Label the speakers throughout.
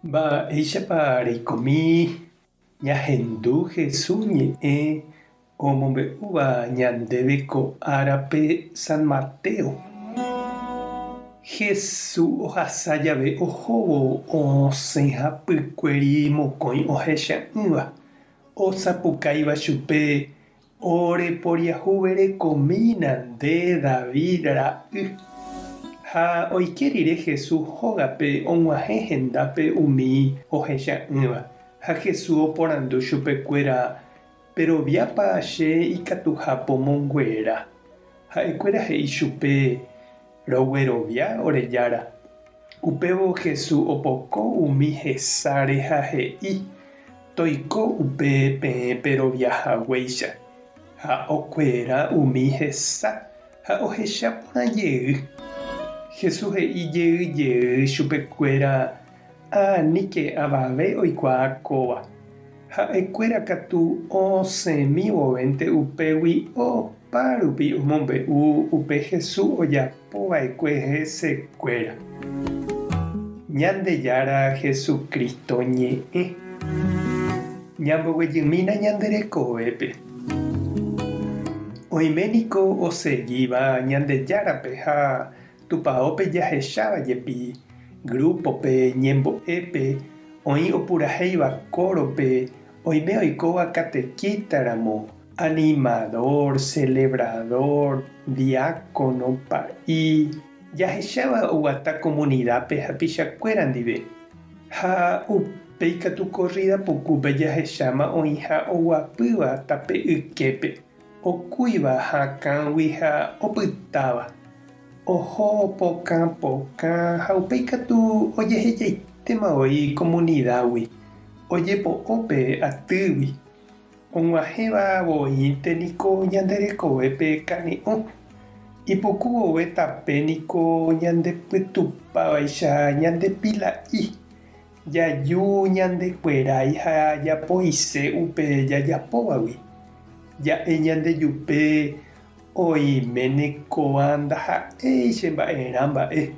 Speaker 1: Mba'éichapa reikomi ñahendu Jesús ñe'ẽ omombe'úva ñandéve ko árape San Mateo. Jesús ohasa jave ohóvo osẽ hapykuéri mokõi ohecha'ỹva. Osapukáiva chupe oreporiahuve rekomína nde David ra'y. Ha oike rire Jesús hógape og̃uahẽ hendápe umi ohecha'ỹva. Ha Jesús oporandu chupekuéra peroviápa che ikatuha pomoguera. Ha'ekuéra he'i chupe roguerovia orejára. Upévo Jesús opoko umi hesáre ha he'i toiko upe peẽ peroviahaguéicha. Ha okuera umi hesa ha ohecha porãjey. Jesús he'ijey chupekuéra aníke avave oikuaa kóva. Ha'ekuéra katu osẽmivovente upégui opárupi omombe'u upe Jesús ojapova'ekue hesekuéra. Ñandejára Jesucristo ñe'ẽ. Ñamboguejymína ñande rekovépe. Oiméniko osẽjíva Ñandejárape ha tupãópe jahechávajepi grupope ñembo'épe oĩ opurahéiva kórope oime oikóva catequista-ramo, animador, celebrador, diácono, pa'i. Jahecháva oguata comunidápe hapichakuéra ndive. Ha upéi katu corrida pukúpe jahecháma oĩ ha oguapýva tape yképe. Okúiva hakãgui ha opytáva. Oho pokã ha upéi katu ojehejaitémavoi comunidágui. Ojepo'ópe atýgui. Og̃uahẽva voĩte niko ñande rekovépe kane'õ. Ipuku vove tape niko ñandepytupávaicha ñandepila'i. Jaju ñandekuerái ha japoise upe jajapóvagui. Ja'e ñandejupe oiméneko ndaha'éi che mba'erã mba'e.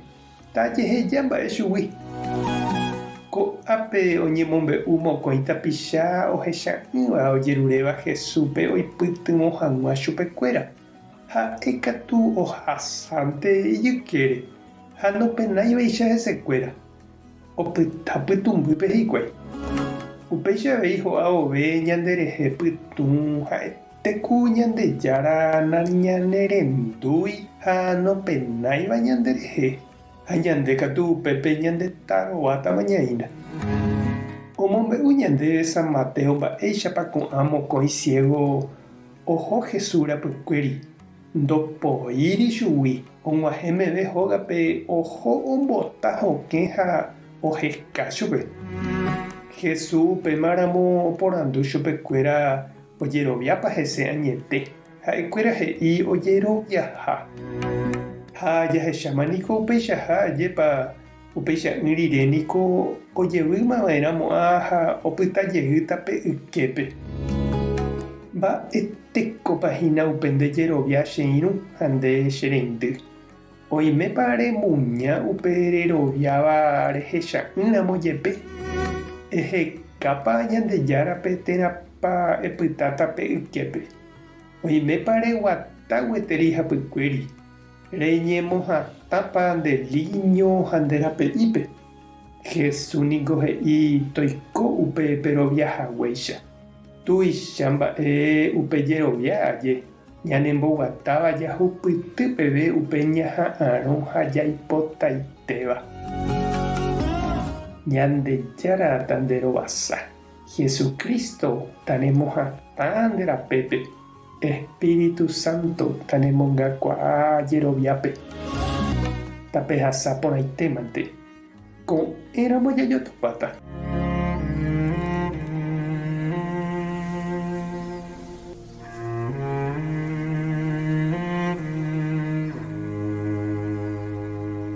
Speaker 1: Tajeheja mba'e chugui. Ko'ápe oñemombe'u mokõi tapicha ohecha'ỹva ojeruréva Jesúspe oipytyvõ hag̃ua chupekuéra. Ha'e katu ohasánte ijykére ha nopenáivaicha hesekuéra. Opyta pytumbýpe hikuái. Upéichavei ho'a vove ñanderehe pytũ ha'etéku Ñandejára nañanerendúi ha nopenáiva ñanderehe. Ha ñande katu upépe ñandetarovatamañaína. Omombe'u ñande San Mateo mba'éichapa ko'ã mokõi ciego oho Jesús rapykuéri. Ndopoíri chugui. Og̃uahẽ meve hógape oho ombota hokẽ ha oheka chupe. Jesús upémaramo oporandu chupekuéra ojeroviápa hese añete. Ha'ekuéra he'i ojeroviaha. Ha jahechámaniko upeichaha jépa upeicha'ỹ rire niko ojevýmava'erãmo'ã ha opytajey tape yképe. Mba'etekópahína upe ndejerovia che irũ ha nde che reindy. Oimépa remuña upe reroviáva rehecha'ỹramo jepe. Ehekápa Ñandejárape térãpa epyta tape yképe. Oimépa reguata gueteri hapykuéri. Reñemohãtápa nde líño ha nde rape'ípe. Jesús niko he'i toiko upe peroviahaguéicha. Tuicha mba'e upe jeroviáje. Ñanemboguatáva jahupyty peve upe ñaha'ãrõ ha jaipotaitéva. Ñandejára tanderovasa. Jesucristo tanemohãtã nde rapépe. Espíritu Santo tanemongakuaa jeroviápe. Tape hasa porãitémante. Ko'ẽramo jajotopáta.